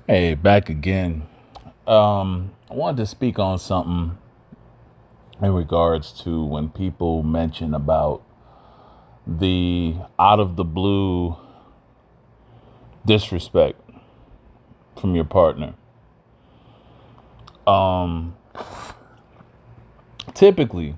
Hey, back again. I wanted to speak on something in regards to when people mention about the out of the blue disrespect from your partner. Um, Typically,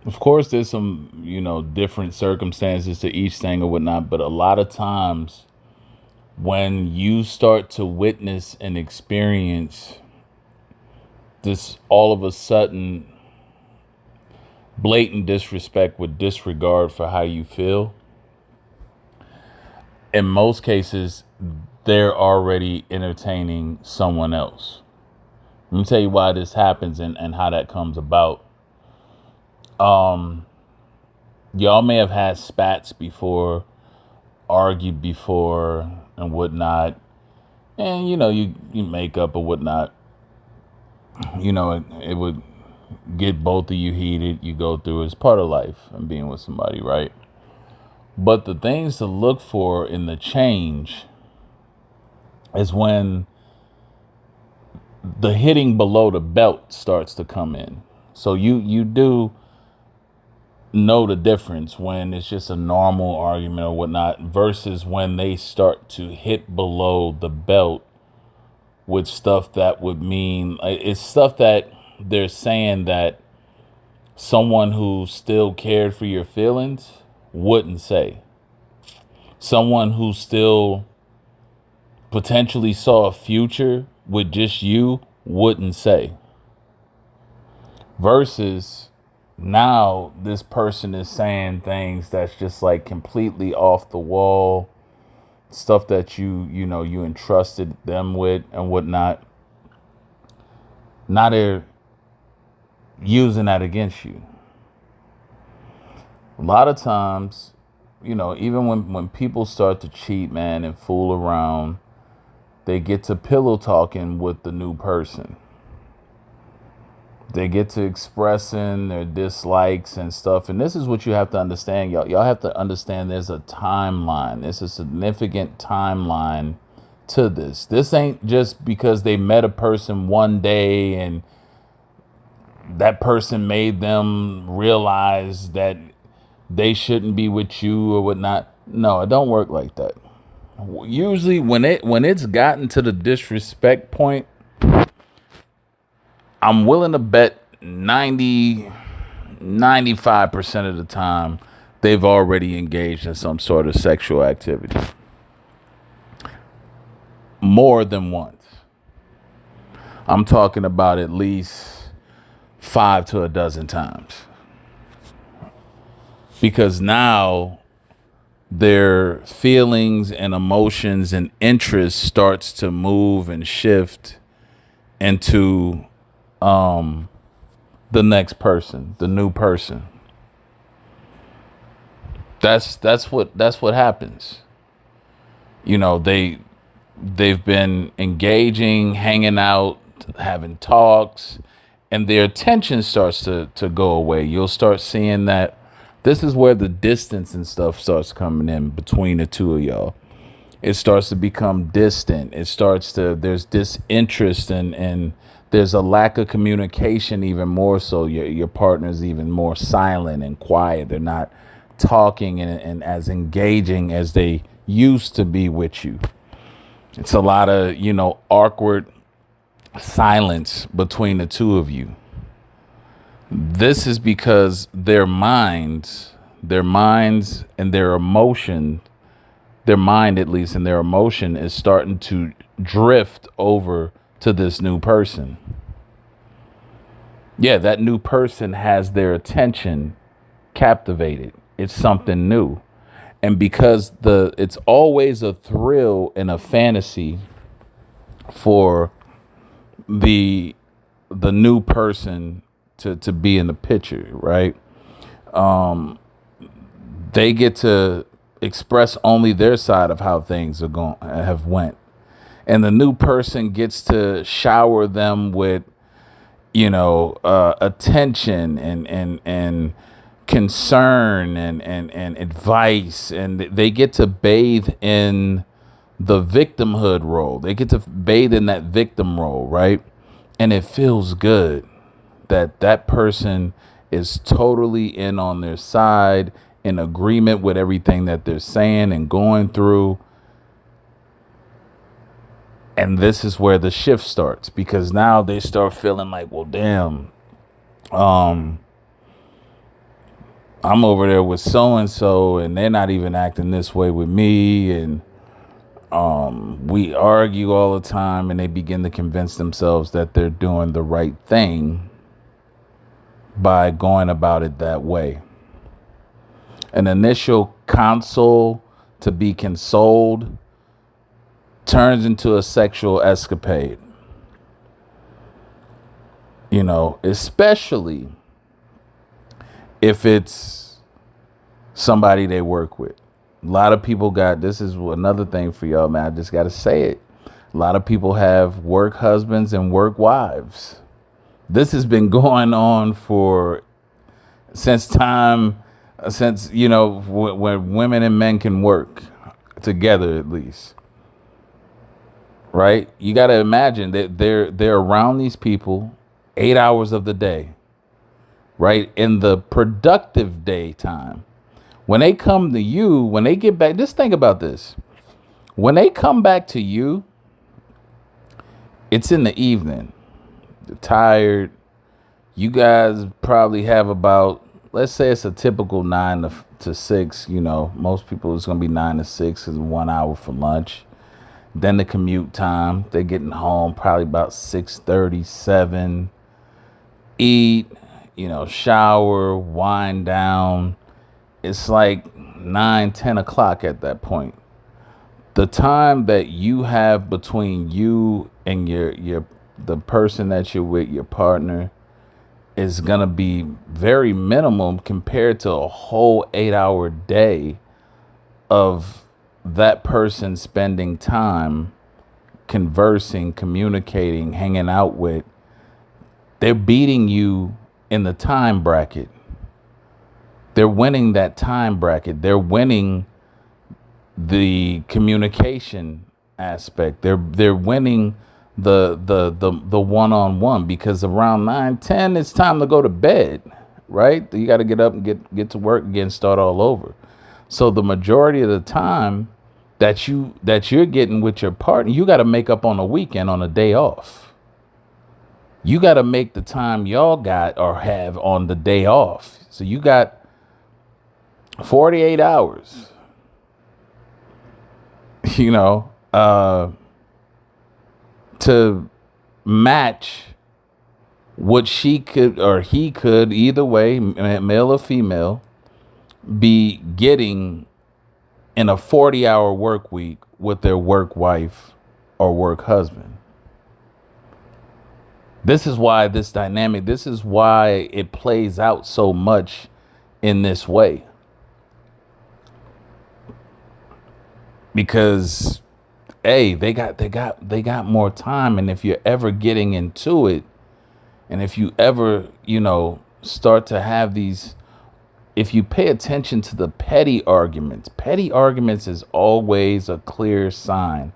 of course, there's some, different circumstances to each thing or whatnot, but a lot of times when you start to witness and experience this all of a sudden blatant disrespect with disregard for how you feel, in most cases, they're already entertaining someone else. Let me tell you why this happens and how that comes about. Um, Y'all may have had spats before, argued before, and whatnot. And, you make up or whatnot. It would get both of you heated. You go through it's part of life and being with somebody, right? But the things to look for in the change is when the hitting below the belt starts to come in. So you do know the difference when it's just a normal argument or whatnot versus when they start to hit below the belt with stuff that would mean it's stuff that they're saying that someone who still cared for your feelings wouldn't say. Someone who still potentially saw a future with just you wouldn't say. Versus now this person is saying things that's just like completely off the wall, stuff that you entrusted them with and whatnot. Now they're using that against you. A lot of times, even when people start to cheat, man, and fool around, they get to pillow talking with the new person. They get to expressing their dislikes and stuff. And this is what you have to understand, y'all. Y'all have to understand there's a timeline. There's a significant timeline to this. This ain't just because they met a person one day and that person made them realize that they shouldn't be with you or whatnot. No, it don't work like that. Usually when it's gotten to the disrespect point, I'm willing to bet 95% of the time they've already engaged in some sort of sexual activity. More than once. I'm talking about at least 5 to a dozen times. Because now their feelings and emotions and interests starts to move and shift into the next person, the new person. That's what happens. They've been engaging, hanging out, having talks, and their attention starts to go away. You'll start seeing that this is where the distance and stuff starts coming in between the two of y'all. It starts to become distant. There's disinterest and there's a lack of communication even more so. Your partner's even more silent and quiet. They're not talking and as engaging as they used to be with you. It's a lot of, awkward silence between the two of you. This is because their minds and their emotion, their mind at least, and their emotion is starting to drift over to this new person. Yeah, that new person has their attention captivated. It's something new. And because it's always a thrill and a fantasy for the new person to be in the picture, right? They get to express only their side of how things are going have went. And the new person gets to shower them with, attention and concern and advice, and they get to bathe in the victimhood role. They get to bathe in that victim role, right? And it feels good that that person is totally in on their side, in agreement with everything that they're saying and going through. And this is where the shift starts, because now they start feeling like, well, damn, I'm over there with so and so, and they're not even acting this way with me, and we argue all the time, and they begin to convince themselves that they're doing the right thing by going about it that way. An initial console to be consoled turns into a sexual escapade. You know, especially if it's somebody they work with. A lot of people this is another thing for y'all, man. I just got to say it. A lot of people have work husbands and work wives. This has been going on since, you know, when women and men can work together, at least. Right? You got to imagine that they're around these people 8 hours of the day, right? In the productive daytime. When they come to you, when they get back, just think about this. When they come back to you, it's in the evening. They're tired. You guys probably have about, let's say it's a typical 9 to 6. You know, most people it's going to be 9 to 6 is 1 hour for lunch. Then the commute time. They're getting home probably about 6:30, 7. Eat, you know, shower, wind down. It's like 9, 10 o'clock at that point. The time that you have between you and the person that you're with, your partner, is going to be very minimum compared to a whole 8-hour day of that person spending time conversing, communicating, hanging out with. They're beating you in the time bracket. They're winning that time bracket. They're winning the communication aspect. They're winning the one-on-one, because around 9, 10, it's time to go to bed, right? You got to get up and get to work again, start all over. So the majority of the time that you're getting with your partner, you got to make up on a weekend, on a day off. You got to make the time y'all got or have on the day off. So you got 48 hours, you know, to match what she could or he could, either way, male or female, be getting in a 40-hour work week with their work wife or work husband. This is why this is why it plays out so much in this way. Because, hey, they got more time. And if you're ever getting into it, and if you ever, you know, start to have these, if you pay attention to the petty arguments is always a clear sign.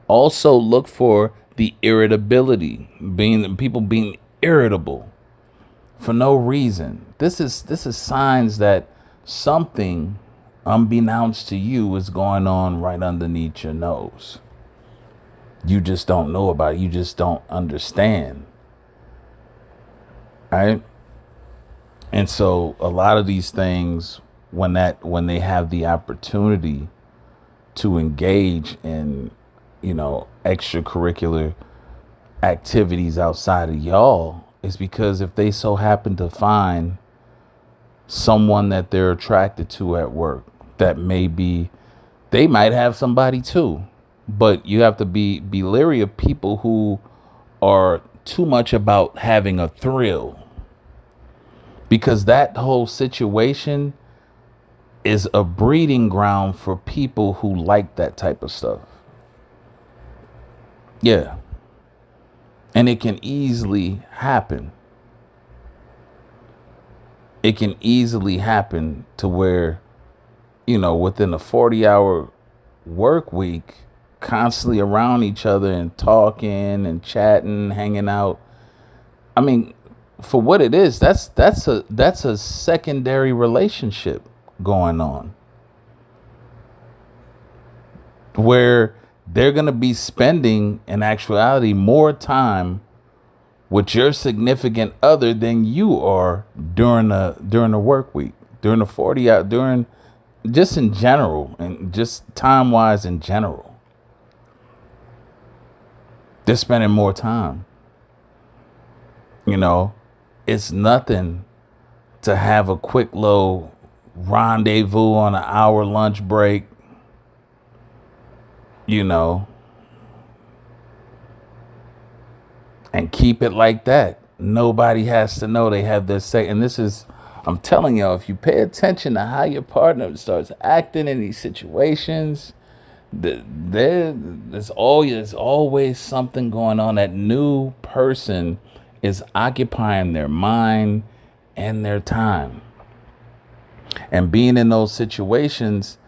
Also look for the irritability, people being irritable for no reason. This is signs that something, unbeknownst to you, is going on right underneath your nose. You just don't know about it. You just don't understand. Right? And so a lot of these things, when they have the opportunity to engage in, you know, extracurricular activities outside of y'all, is because if they so happen to find someone that they're attracted to at work, that they might have somebody too, but you have to be leery of people who are too much about having a thrill, because that whole situation is a breeding ground for people who like that type of stuff. Yeah. And it can easily happen. It can easily happen to where, you know, within a 40-hour work week, constantly around each other and talking and chatting, hanging out. I mean, for what it is, that's a secondary relationship going on, where they're going to be spending in actuality more time with your significant other than you are during the work week, during the 40 hour, during just in general, and just time wise in general. They're spending more time. You know, it's nothing to have a quick little rendezvous on an hour lunch break, you know, and keep it like that. Nobody has to know they have this say. And this is, I'm telling y'all, if you pay attention to how your partner starts acting in these situations, there's always something going on. That new person is occupying their mind and their time. And being in those situations,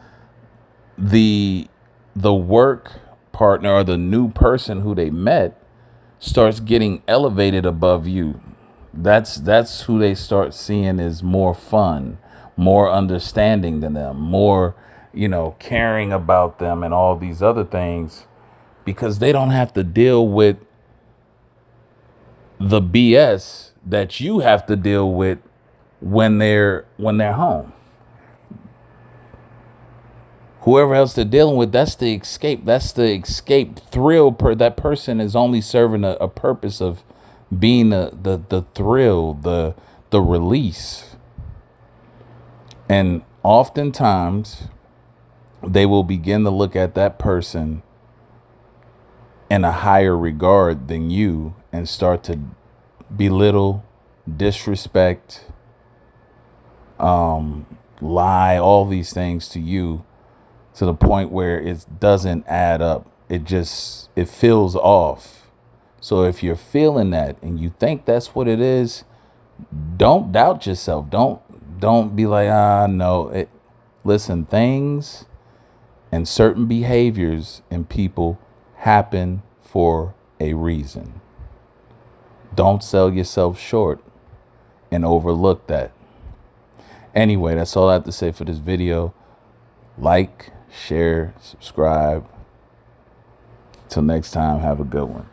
the work partner or the new person who they met starts getting elevated above you. That's who they start seeing as more fun, more understanding than them, more, caring about them and all these other things, because they don't have to deal with the BS that you have to deal with when they're home. Whoever else they're dealing with, that's the escape. That's the escape thrill. That person is only serving a purpose of being the thrill, the release. And oftentimes they will begin to look at that person in a higher regard than you and start to belittle, disrespect, lie, all these things to you, to the point where it doesn't add up. It feels off. So if you're feeling that and you think that's what it is, don't doubt yourself. Don't be like, no. Listen, things and certain behaviors in people happen for a reason. Don't sell yourself short and overlook that. Anyway, that's all I have to say for this video. Like, share, subscribe. Till next time, have a good one.